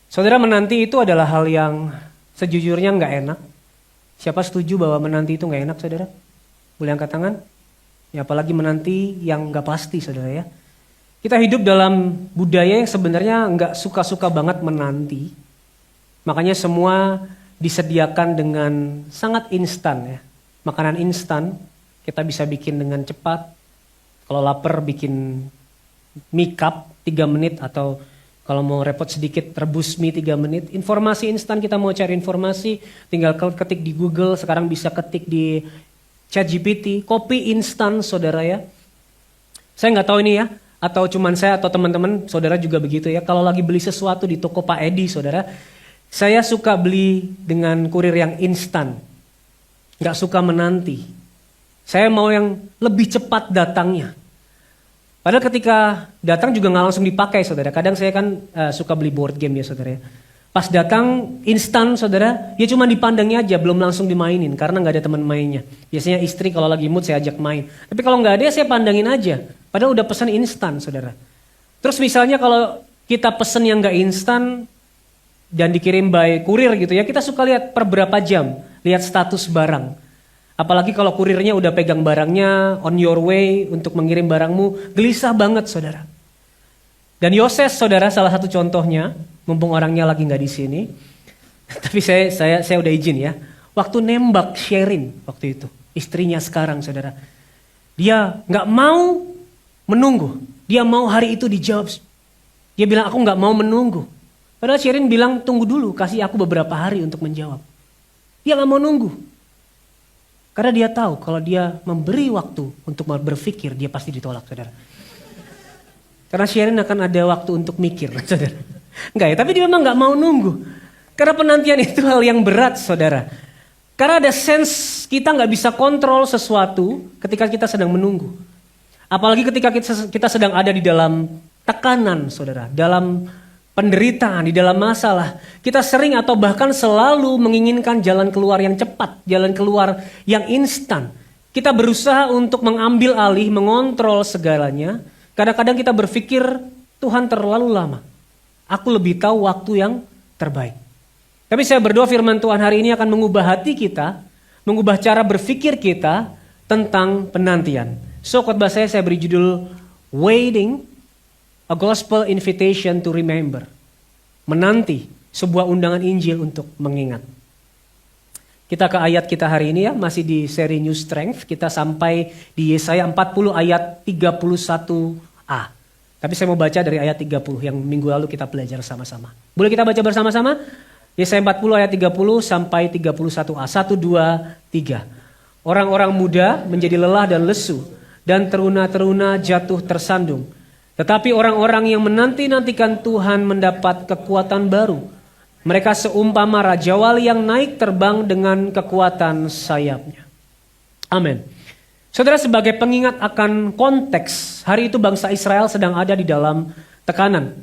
Saudara, menanti itu adalah hal yang sejujurnya nggak enak. Siapa setuju bahwa menanti itu nggak enak, saudara? Boleh angkat tangan? Ya, apalagi menanti yang nggak pasti, saudara ya. Kita hidup dalam budaya yang sebenarnya nggak suka-suka banget menanti. Makanya semua disediakan dengan sangat instan ya. Makanan instan kita bisa bikin dengan cepat. Kalau lapar bikin mie cup 3 menit, atau kalau mau repot sedikit rebus mie 3 menit. Informasi instan, kita mau cari informasi tinggal ketik di Google, sekarang bisa ketik di ChatGPT. Kopi instan, saudara ya. Saya nggak tahu ini ya, atau cuman saya atau teman-teman saudara juga begitu ya. Kalau lagi beli sesuatu di toko Pak Edi, saudara, saya suka beli dengan kurir yang instan. Nggak suka menanti. Saya mau yang lebih cepat datangnya. Padahal ketika datang juga nggak langsung dipakai, saudara. Kadang saya kan suka beli board game ya, saudara ya. Pas datang instan, saudara, ya cuma dipandangnya aja, belum langsung dimainin karena nggak ada teman mainnya. Biasanya istri kalau lagi mood saya ajak main. Tapi kalau nggak ada, saya pandangin aja. Padahal udah pesan instan, saudara. Terus misalnya kalau kita pesen yang nggak instan dan dikirim by kurir gitu ya, kita suka lihat per berapa jam, lihat status barang. Apalagi kalau kurirnya udah pegang barangnya, on your way untuk mengirim barangmu, gelisah banget, saudara. Dan Yoses, saudara, salah satu contohnya, mumpung orangnya lagi nggak di sini, tapi saya udah izin ya. Waktu nembak Sherin waktu itu, istrinya sekarang, saudara, dia nggak mau menunggu, dia mau hari itu dijawab. Dia bilang, aku nggak mau menunggu. Padahal Sherin bilang, tunggu dulu, kasih aku beberapa hari untuk menjawab. Dia nggak mau nunggu. Karena dia tahu kalau dia memberi waktu untuk berpikir, dia pasti ditolak, saudara. Karena Sherin akan ada waktu untuk mikir, saudara. Enggak ya, tapi dia memang nggak mau nunggu. Karena penantian itu hal yang berat, saudara. Karena ada sense kita nggak bisa kontrol sesuatu ketika kita sedang menunggu. Apalagi ketika kita sedang ada di dalam tekanan, saudara. Dalam penderitaan, di dalam masalah. Kita sering atau bahkan selalu menginginkan jalan keluar yang cepat, jalan keluar yang instan. Kita berusaha untuk mengambil alih, mengontrol segalanya. Kadang-kadang kita berpikir, Tuhan terlalu lama. Aku lebih tahu waktu yang terbaik. Tapi saya berdoa firman Tuhan hari ini akan mengubah hati kita, mengubah cara berpikir kita tentang penantian. So khotbah saya beri judul Waiting, a Gospel Invitation to Remember. Menanti, sebuah undangan Injil untuk mengingat. Kita ke ayat kita hari ini ya, masih di seri New Strength. Kita sampai di Yesaya 40 ayat 31a. Tapi saya mau baca dari ayat 30 yang minggu lalu kita belajar sama-sama. Boleh kita baca bersama-sama? Yesaya 40 ayat 30 sampai 31a. 1, 2, 3. Orang-orang muda menjadi lelah dan lesu, dan teruna-teruna jatuh tersandung. Tetapi orang-orang yang menanti-nantikan Tuhan mendapat kekuatan baru. Mereka seumpama raja wali yang naik terbang dengan kekuatan sayapnya. Amin. Saudara, sebagai pengingat akan konteks, hari itu bangsa Israel sedang ada di dalam tekanan.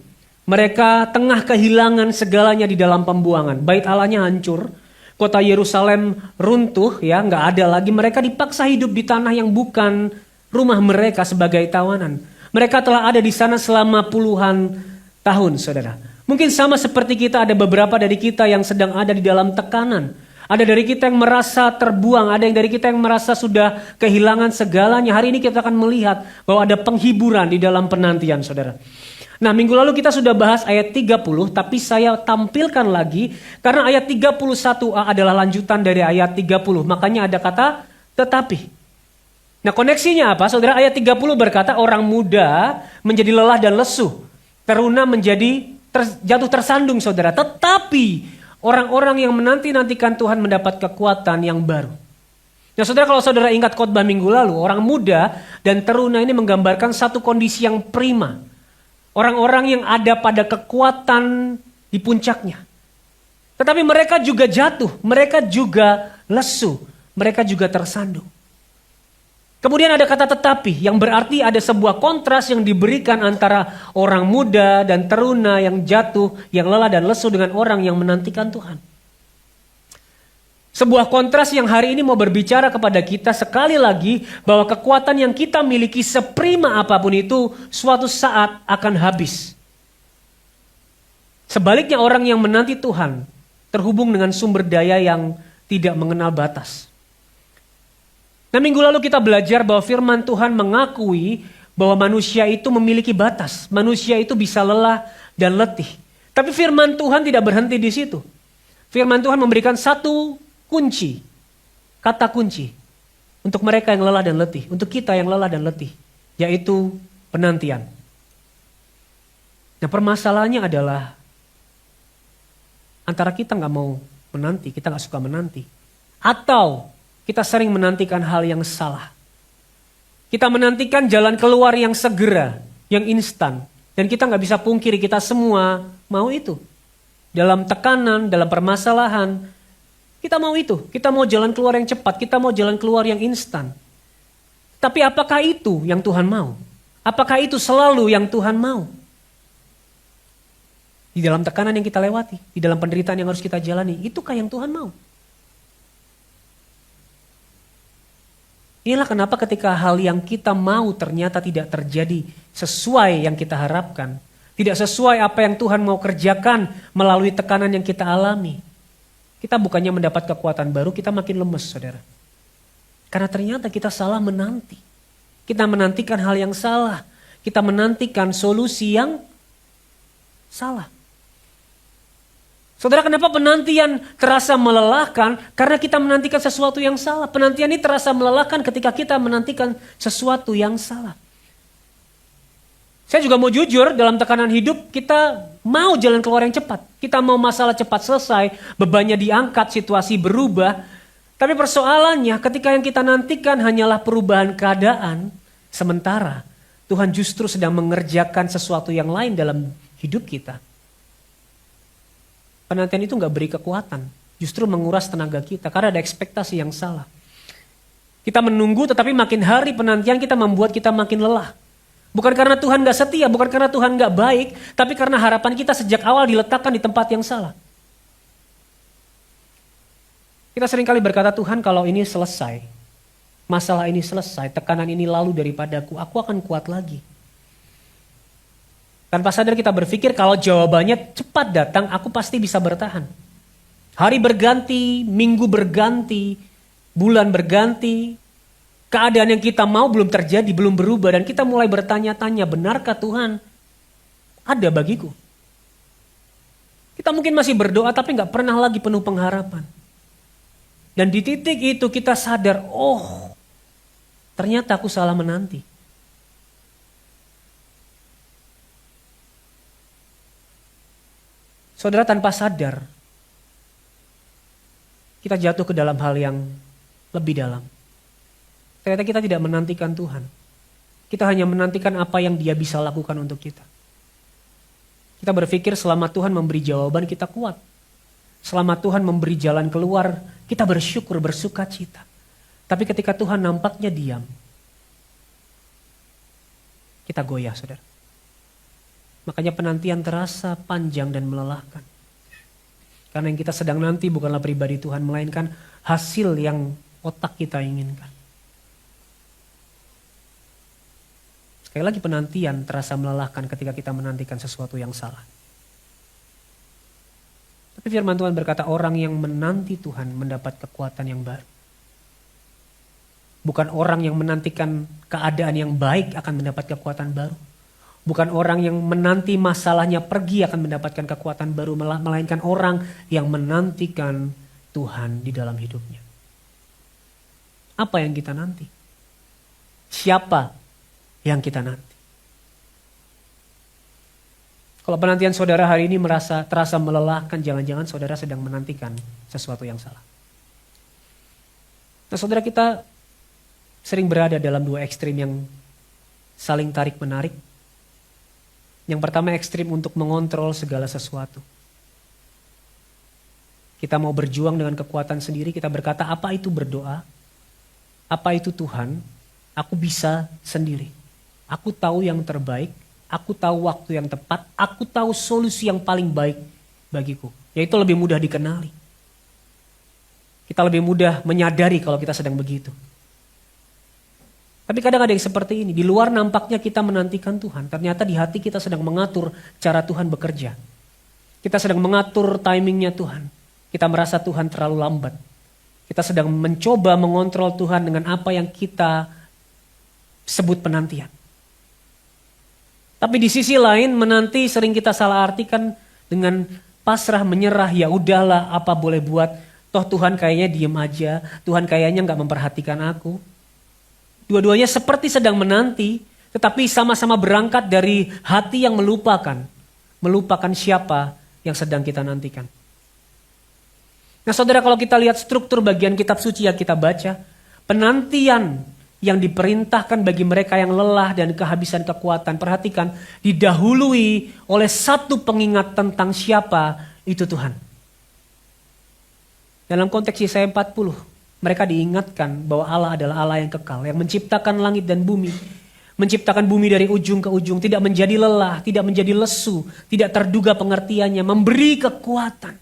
Mereka tengah kehilangan segalanya di dalam pembuangan. Bait Allahnya hancur, kota Yerusalem runtuh, ya nggak ada lagi. Mereka dipaksa hidup di tanah yang bukan rumah mereka sebagai tawanan. Mereka telah ada di sana selama puluhan tahun, saudara. Mungkin sama seperti kita, ada beberapa dari kita yang sedang ada di dalam tekanan. Ada dari kita yang merasa terbuang, ada yang dari kita yang merasa sudah kehilangan segalanya. Hari ini kita akan melihat bahwa ada penghiburan di dalam penantian, saudara. Nah, minggu lalu kita sudah bahas ayat 30, tapi saya tampilkan lagi karena ayat 31a adalah lanjutan dari ayat 30. Makanya ada kata tetapi. Nah, koneksinya apa? Saudara, ayat 30 berkata orang muda menjadi lelah dan lesu. Teruna menjadi jatuh tersandung, saudara. Tetapi orang-orang yang menanti-nantikan Tuhan mendapat kekuatan yang baru. Nah, saudara, kalau saudara ingat khotbah minggu lalu, orang muda dan teruna ini menggambarkan satu kondisi yang prima. Orang-orang yang ada pada kekuatan di puncaknya. Tetapi mereka juga jatuh, mereka juga lesu, mereka juga tersandung. Kemudian ada kata tetapi yang berarti ada sebuah kontras yang diberikan antara orang muda dan teruna yang jatuh, yang lelah dan lesu dengan orang yang menantikan Tuhan. Sebuah kontras yang hari ini mau berbicara kepada kita sekali lagi bahwa kekuatan yang kita miliki seprima apapun itu suatu saat akan habis. Sebaliknya orang yang menanti Tuhan terhubung dengan sumber daya yang tidak mengenal batas. Nah, minggu lalu kita belajar bahwa firman Tuhan mengakui bahwa manusia itu memiliki batas. Manusia itu bisa lelah dan letih. Tapi firman Tuhan tidak berhenti di situ. Firman Tuhan memberikan satu kunci, kata kunci untuk mereka yang lelah dan letih, untuk kita yang lelah dan letih, yaitu penantian. Nah, permasalahannya adalah antara kita nggak mau menanti, kita nggak suka menanti, atau kita sering menantikan hal yang salah. Kita menantikan jalan keluar yang segera, yang instan, dan kita nggak bisa pungkiri kita semua mau itu. Dalam tekanan, dalam permasalahan, kita mau itu. Kita mau jalan keluar yang cepat, kita mau jalan keluar yang instan. Tapi apakah itu yang Tuhan mau? Apakah itu selalu yang Tuhan mau? Di dalam tekanan yang kita lewati, di dalam penderitaan yang harus kita jalani, itukah yang Tuhan mau? Inilah kenapa ketika hal yang kita mau ternyata tidak terjadi sesuai yang kita harapkan, tidak sesuai apa yang Tuhan mau kerjakan melalui tekanan yang kita alami, kita bukannya mendapat kekuatan baru, kita makin lemes, saudara. Karena ternyata kita salah menanti. Kita menantikan hal yang salah. Kita menantikan solusi yang salah. Saudara, kenapa penantian terasa melelahkan? Karena kita menantikan sesuatu yang salah. Penantian ini terasa melelahkan ketika kita menantikan sesuatu yang salah. Saya juga mau jujur, dalam tekanan hidup kita mau jalan keluar yang cepat. Kita mau masalah cepat selesai, bebannya diangkat, situasi berubah. Tapi persoalannya ketika yang kita nantikan hanyalah perubahan keadaan, sementara Tuhan justru sedang mengerjakan sesuatu yang lain dalam hidup kita. Penantian itu gak beri kekuatan, justru menguras tenaga kita karena ada ekspektasi yang salah. Kita menunggu tetapi makin hari penantian kita membuat kita makin lelah. Bukan karena Tuhan gak setia, bukan karena Tuhan gak baik, tapi karena harapan kita sejak awal diletakkan di tempat yang salah. Kita seringkali berkata, Tuhan kalau ini selesai, masalah ini selesai, tekanan ini lalu daripadaku, aku akan kuat lagi. Tanpa sadar kita berpikir kalau jawabannya cepat datang, aku pasti bisa bertahan. Hari berganti, minggu berganti, bulan berganti, keadaan yang kita mau belum terjadi, belum berubah, dan kita mulai bertanya-tanya, benarkah Tuhan ada bagiku? Kita mungkin masih berdoa tapi gak pernah lagi penuh pengharapan. Dan di titik itu kita sadar, oh ternyata aku salah menanti. Saudara, tanpa sadar, kita jatuh ke dalam hal yang lebih dalam. Ternyata kita tidak menantikan Tuhan. Kita hanya menantikan apa yang Dia bisa lakukan untuk kita. Kita berpikir selama Tuhan memberi jawaban kita kuat. Selama Tuhan memberi jalan keluar, kita bersyukur, bersuka cita. Tapi ketika Tuhan nampaknya diam, kita goyah, saudara. Makanya penantian terasa panjang dan melelahkan. Karena yang kita sedang nanti bukanlah pribadi Tuhan, melainkan hasil yang otak kita inginkan. Sekali lagi penantian terasa melelahkan ketika kita menantikan sesuatu yang salah. Tapi firman Tuhan berkata orang yang menanti Tuhan mendapat kekuatan yang baru. Bukan orang yang menantikan keadaan yang baik akan mendapat kekuatan baru. Bukan orang yang menanti masalahnya pergi akan mendapatkan kekuatan baru, melainkan orang yang menantikan Tuhan di dalam hidupnya. Apa yang kita nanti? Siapa yang kita nanti? Kalau penantian saudara hari ini terasa melelahkan, jangan-jangan saudara sedang menantikan sesuatu yang salah. Nah, saudara, kita sering berada dalam dua ekstrim yang saling tarik-menarik. Yang pertama ekstrim untuk mengontrol segala sesuatu. Kita mau berjuang dengan kekuatan sendiri, kita berkata apa itu berdoa, apa itu Tuhan, aku bisa sendiri. Aku tahu yang terbaik, aku tahu waktu yang tepat, aku tahu solusi yang paling baik bagiku. Yaitu lebih mudah dikenali. Kita lebih mudah menyadari kalau kita sedang begitu. Tapi kadang ada yang seperti ini, di luar nampaknya kita menantikan Tuhan, ternyata di hati kita sedang mengatur cara Tuhan bekerja. Kita sedang mengatur timingnya Tuhan. Kita merasa Tuhan terlalu lambat. Kita sedang mencoba mengontrol Tuhan dengan apa yang kita sebut penantian. Tapi di sisi lain menanti sering kita salah artikan dengan pasrah menyerah, ya udahlah apa boleh buat. Toh Tuhan kayaknya diem aja, Tuhan kayaknya gak memperhatikan aku. Dua-duanya seperti sedang menanti, tetapi sama-sama berangkat dari hati yang melupakan siapa yang sedang kita nantikan. Nah saudara, kalau kita lihat struktur bagian kitab suci yang kita baca, penantian yang diperintahkan bagi mereka yang lelah dan kehabisan kekuatan, perhatikan, didahului oleh satu pengingat tentang siapa itu Tuhan. Dalam konteks Yesaya 40, mereka diingatkan bahwa Allah adalah Allah yang kekal, yang menciptakan langit dan bumi, menciptakan bumi dari ujung ke ujung, tidak menjadi lelah, tidak menjadi lesu, tidak terduga pengertiannya, memberi kekuatan.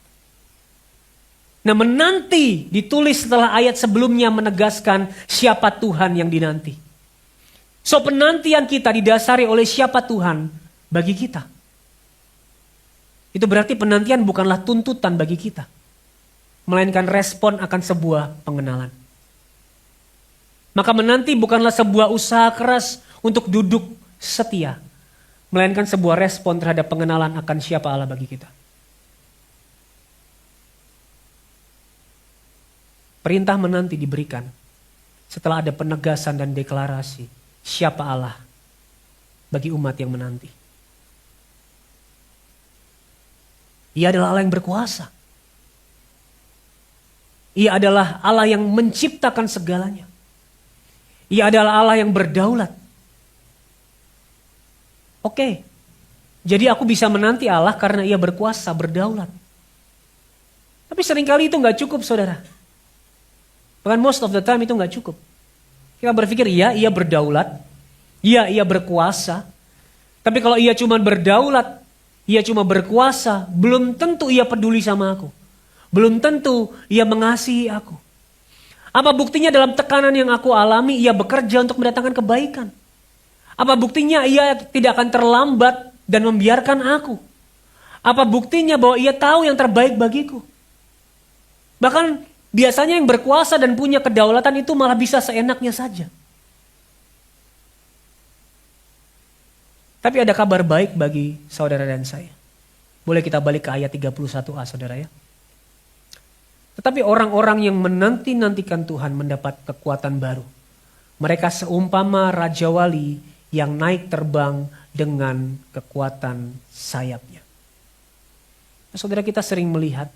Nah menanti ditulis setelah ayat sebelumnya menegaskan siapa Tuhan yang dinanti. So penantian kita didasari oleh siapa Tuhan bagi kita. Itu berarti penantian bukanlah tuntutan bagi kita. Melainkan respon akan sebuah pengenalan. Maka menanti bukanlah sebuah usaha keras untuk duduk setia. Melainkan sebuah respon terhadap pengenalan akan siapa Allah bagi kita. Perintah menanti diberikan setelah ada penegasan dan deklarasi siapa Allah bagi umat yang menanti. Ia adalah Allah yang berkuasa. Ia adalah Allah yang menciptakan segalanya. Ia adalah Allah yang berdaulat. Oke, jadi aku bisa menanti Allah karena ia berkuasa, berdaulat. Tapi seringkali itu gak cukup saudara. Bahkan most of the time itu gak cukup. Kita berpikir iya berdaulat, ia berkuasa. Tapi kalau ia cuma berdaulat, ia cuma berkuasa, belum tentu ia peduli sama aku. Belum tentu ia mengasihi aku. Apa buktinya dalam tekanan yang aku alami, ia bekerja untuk mendatangkan kebaikan? Apa buktinya ia tidak akan terlambat dan membiarkan aku? Apa buktinya bahwa ia tahu yang terbaik bagiku? Bahkan biasanya yang berkuasa dan punya kedaulatan itu malah bisa seenaknya saja. Tapi ada kabar baik bagi saudara dan saya. Boleh kita balik ke ayat 31a saudara ya. Tetapi orang-orang yang menanti-nantikan Tuhan mendapat kekuatan baru. Mereka seumpama Raja Wali yang naik terbang dengan kekuatan sayapnya. Nah, saudara, kita sering melihat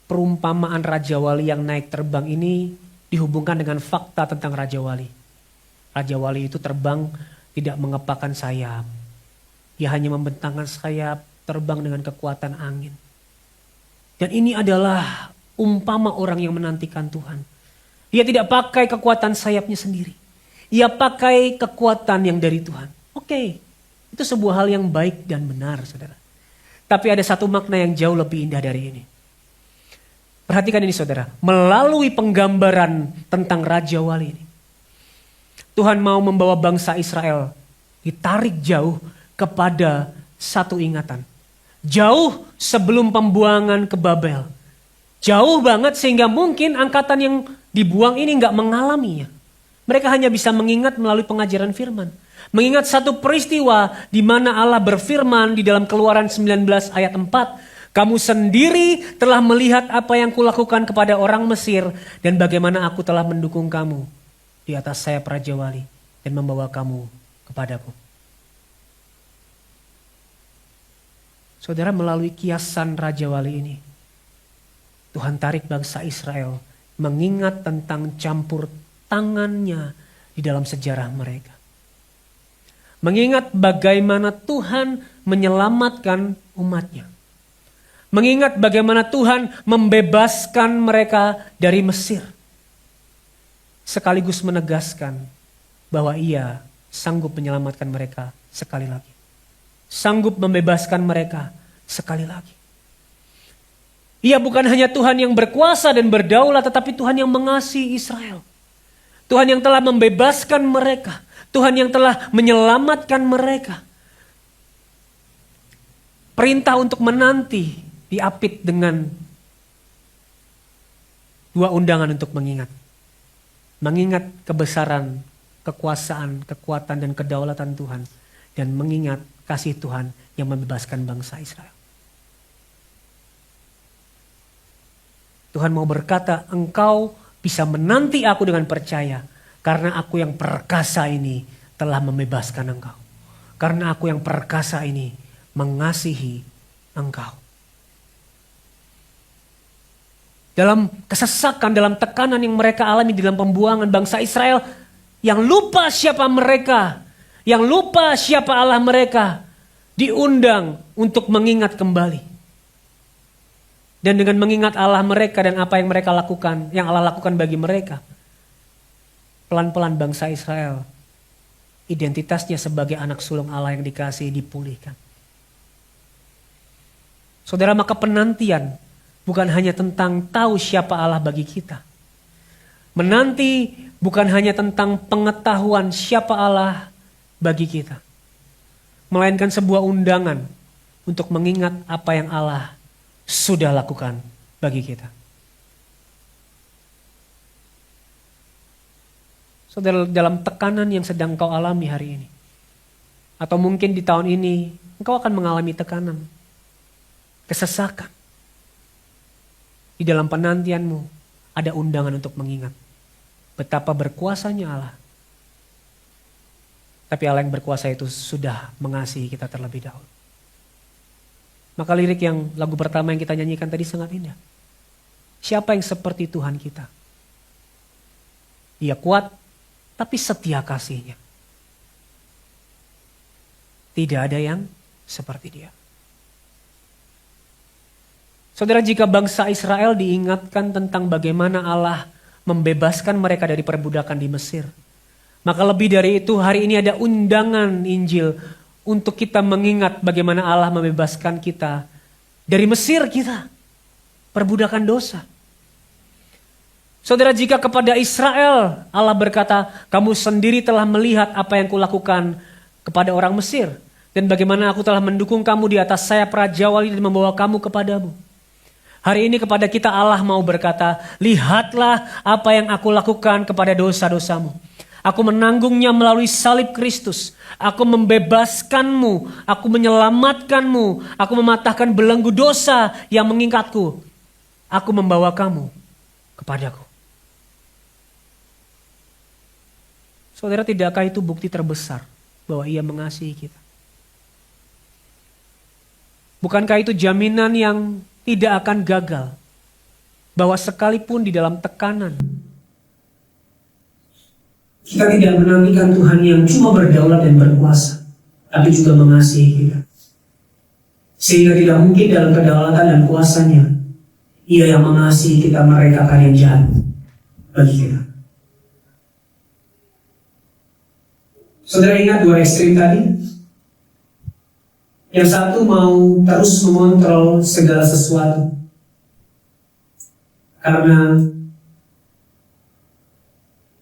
perumpamaan Raja Wali yang naik terbang ini dihubungkan dengan fakta tentang Raja Wali. Raja Wali itu terbang tidak mengepakkan sayap. Dia hanya membentangkan sayap, terbang dengan kekuatan angin. Dan ini adalah umpama orang yang menantikan Tuhan. Dia tidak pakai kekuatan sayapnya sendiri. Ia pakai kekuatan yang dari Tuhan. Oke, itu sebuah hal yang baik dan benar saudara. Tapi ada satu makna yang jauh lebih indah dari ini. Perhatikan ini saudara, melalui penggambaran tentang Raja Wali ini. Tuhan mau membawa bangsa Israel ditarik jauh kepada satu ingatan. Jauh sebelum pembuangan ke Babel. Jauh banget sehingga mungkin angkatan yang dibuang ini gak mengalaminya. Mereka hanya bisa mengingat melalui pengajaran firman. Mengingat satu peristiwa di mana Allah berfirman di dalam Keluaran 19 ayat 4. Kamu sendiri telah melihat apa yang kulakukan kepada orang Mesir dan bagaimana aku telah mendukung kamu di atas sayap Raja Wali dan membawa kamu kepadaku. Saudara, melalui kiasan Raja Wali ini, Tuhan tarik bangsa Israel mengingat tentang campur tangannya di dalam sejarah mereka. Mengingat bagaimana Tuhan menyelamatkan umatnya. Mengingat bagaimana Tuhan membebaskan mereka dari Mesir. Sekaligus menegaskan bahwa ia sanggup menyelamatkan mereka sekali lagi. Sanggup membebaskan mereka sekali lagi. Ia bukan hanya Tuhan yang berkuasa dan berdaulat, tetapi Tuhan yang mengasihi Israel. Tuhan yang telah membebaskan mereka. Tuhan yang telah menyelamatkan mereka. perintah untuk menanti diapit dengan dua undangan untuk mengingat. Mengingat kebesaran, kekuasaan, kekuatan, dan kedaulatan Tuhan. Dan mengingat kasih Tuhan yang membebaskan bangsa Israel. Tuhan mau berkata, engkau bisa menanti aku dengan percaya. Karena aku yang perkasa ini telah membebaskan engkau. Karena aku yang perkasa ini mengasihi engkau. Dalam kesesakan, dalam tekanan yang mereka alami dalam pembuangan bangsa Israel, yang lupa siapa mereka, yang lupa siapa Allah mereka, diundang untuk mengingat kembali. Dan dengan mengingat Allah mereka dan apa yang mereka lakukan, yang Allah lakukan bagi mereka, pelan-pelan bangsa Israel, identitasnya sebagai anak sulung Allah yang dikasihi dipulihkan. Saudara, maka penantian bukan hanya tentang tahu siapa Allah bagi kita. Menanti bukan hanya tentang pengetahuan siapa Allah bagi kita. Melainkan sebuah undangan untuk mengingat apa yang Allah sudah lakukan bagi kita. Saudara, dalam tekanan yang sedang kau alami hari ini, atau mungkin di tahun ini, engkau akan mengalami tekanan, kesesakan. Di dalam penantianmu ada undangan untuk mengingat betapa berkuasanya Allah. Tapi Allah yang berkuasa itu sudah mengasihi kita terlebih dahulu. Maka lirik yang lagu pertama yang kita nyanyikan tadi sangat indah. Siapa yang seperti Tuhan kita? Dia kuat tapi setia kasihnya. Tidak ada yang seperti dia. Saudara, jika bangsa Israel diingatkan tentang bagaimana Allah membebaskan mereka dari perbudakan di Mesir, maka lebih dari itu hari ini ada undangan Injil untuk kita mengingat bagaimana Allah membebaskan kita dari Mesir kita, perbudakan dosa. Saudara, jika kepada Israel Allah berkata, kamu sendiri telah melihat apa yang kulakukan kepada orang Mesir, dan bagaimana aku telah mendukung kamu di atas sayap Raja Wali dan membawa kamu kepadamu. Hari ini kepada kita Allah mau berkata, lihatlah apa yang aku lakukan kepada dosa-dosamu. Aku menanggungnya melalui salib Kristus. Aku membebaskanmu, aku menyelamatkanmu, aku mematahkan belenggu dosa yang mengikatku. Aku membawa kamu kepadaku. Saudara, tidakkah itu bukti terbesar bahwa Ia mengasihi kita? Bukankah itu jaminan yang tidak akan gagal, bahwa sekalipun di dalam tekanan, kita tidak menantikan Tuhan yang cuma berdaulat dan berkuasa, tapi juga mengasihi kita. Sehingga tidak mungkin dalam kedaulatan dan kuasanya, Ia yang mengasihi kita merekakan yang jahat bagi kita. Saudara ingat dua ekstrim tadi? Yang satu mau terus mengontrol segala sesuatu. Karena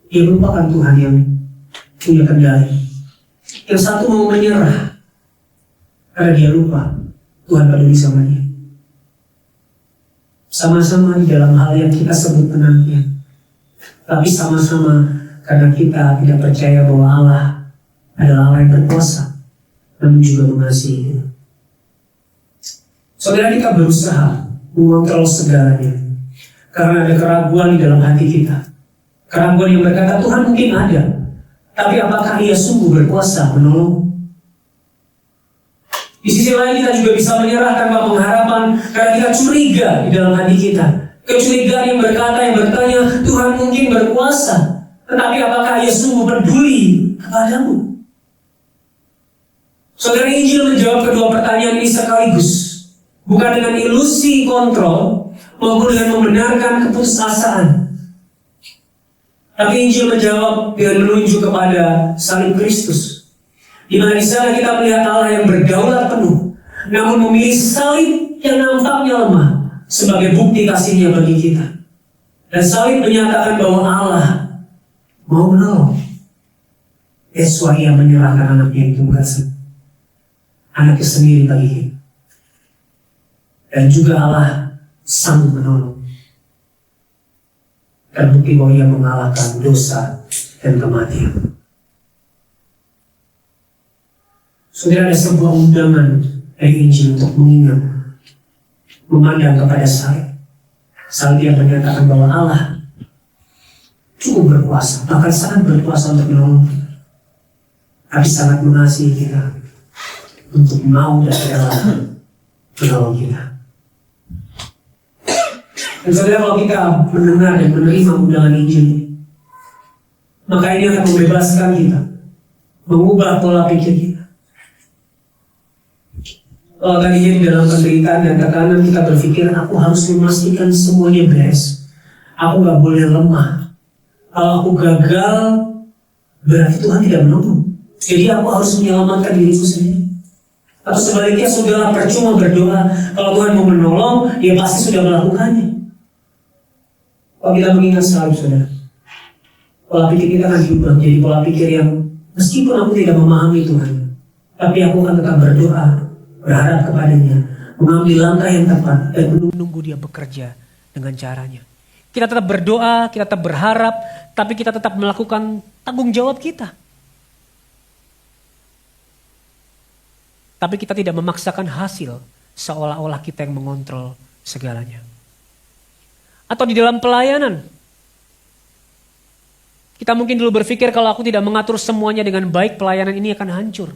dia merupakan Tuhan yang punya kendali. Yang satu mau menyerah. Karena dia lupa Tuhan peduli sama dia. Sama-sama di dalam hal yang kita sebut penantian. Tapi sama-sama karena kita tidak percaya bahwa Allah adalah Allah yang berkuasa, namun juga mengasihi kita. Saudara, kita berusaha mengontrol segalanya karena ada keraguan di dalam hati kita. Keraguan yang berkata Tuhan mungkin ada, tapi apakah Ia sungguh berkuasa menolong? Di sisi lain kita juga bisa menyerah tanpa pengharapan karena kita curiga di dalam hati kita. Kecurigaan yang berkata, yang bertanya, Tuhan mungkin berkuasa, tetapi apakah Ia sungguh peduli kepadamu? Saudara, Injil menjawab kedua pertanyaan ini sekaligus. Bukan dengan ilusi kontrol, maupun dengan membenarkan keputusasaan. Tapi Injil menjawab dengan menunjuk kepada salib Kristus. Di mana di sana kita melihat Allah yang berdaulat penuh, namun memilih salib yang nampaknya lemah sebagai bukti kasihnya bagi kita. Dan salib menyatakan bahwa Allah mau menolong. Yesus Ia menyerahkan anaknya yang tunggal, anaknya sendiri bagi kita. Dan juga Allah sanggup menolong. Terbukti bahwa Ia mengalahkan dosa dan kematian. Saudara, ada sebuah undangan dari Injil untuk mengingat, memandang kepada salib. Salib yang menyatakan bahwa Allah cukup berkuasa, bahkan sangat berkuasa untuk menolong kita. Tapi sangat mengasihi kita untuk mau dan rela menolong kita. Dan saudara, kalau kita mendengar dan menerima undangan Injil, maka ini akan membebaskan kita, mengubah pola pikir kita. Kalau tadinya di dalam penderitaan dan tekanan kita berpikir, aku harus memastikan semuanya beres, aku gak boleh lemah. Kalau aku gagal, berarti Tuhan tidak menolong. Jadi aku harus menyelamatkan diriku sendiri. Atau sebaliknya, saudara, percuma berdoa. Kalau Tuhan mau menolong, Dia pasti sudah melakukannya. Kalau kita mengingat salib, saudara, pola pikir kita akan diubah menjadi pola pikir yang meskipun aku tidak memahami Tuhan, tapi aku akan tetap berdoa, berharap kepadanya, mengambil langkah yang tepat dan menunggu Dia bekerja dengan caranya. Kita tetap berdoa, kita tetap berharap, tapi kita tetap melakukan tanggung jawab kita. Tapi kita tidak memaksakan hasil seolah-olah kita yang mengontrol segalanya. Atau di dalam pelayanan, kita mungkin dulu berpikir kalau aku tidak mengatur semuanya dengan baik, pelayanan ini akan hancur.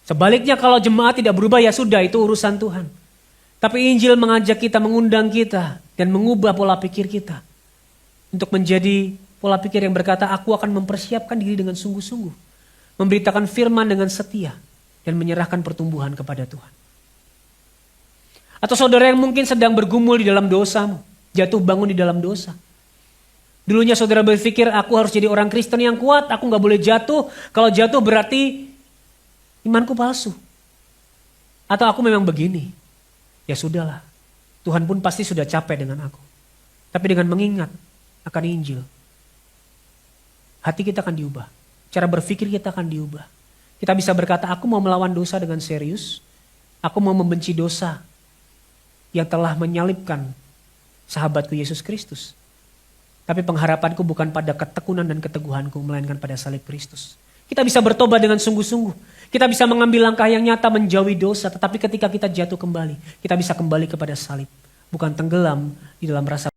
Sebaliknya kalau jemaat tidak berubah, ya sudah, itu urusan Tuhan. Tapi Injil mengajak kita, mengundang kita, dan mengubah pola pikir kita. Untuk menjadi pola pikir yang berkata, aku akan mempersiapkan diri dengan sungguh-sungguh. Memberitakan firman dengan setia, dan menyerahkan pertumbuhan kepada Tuhan. Atau saudara yang mungkin sedang bergumul di dalam dosamu, jatuh bangun di dalam dosa. Dulunya saudara berpikir, aku harus jadi orang Kristen yang kuat, aku gak boleh jatuh. Kalau jatuh berarti imanku palsu. Atau aku memang begini. Ya sudahlah, Tuhan pun pasti sudah capek dengan aku. Tapi dengan mengingat akan Injil, hati kita akan diubah. Cara berpikir kita akan diubah. Kita bisa berkata, aku mau melawan dosa dengan serius. Aku mau membenci dosa yang telah menyalibkan sahabatku Yesus Kristus. Tapi pengharapanku bukan pada ketekunan dan keteguhanku, melainkan pada salib Kristus. Kita bisa bertobat dengan sungguh-sungguh. Kita bisa mengambil langkah yang nyata menjauhi dosa. Tetapi ketika kita jatuh kembali, kita bisa kembali kepada salib. Bukan tenggelam di dalam rasa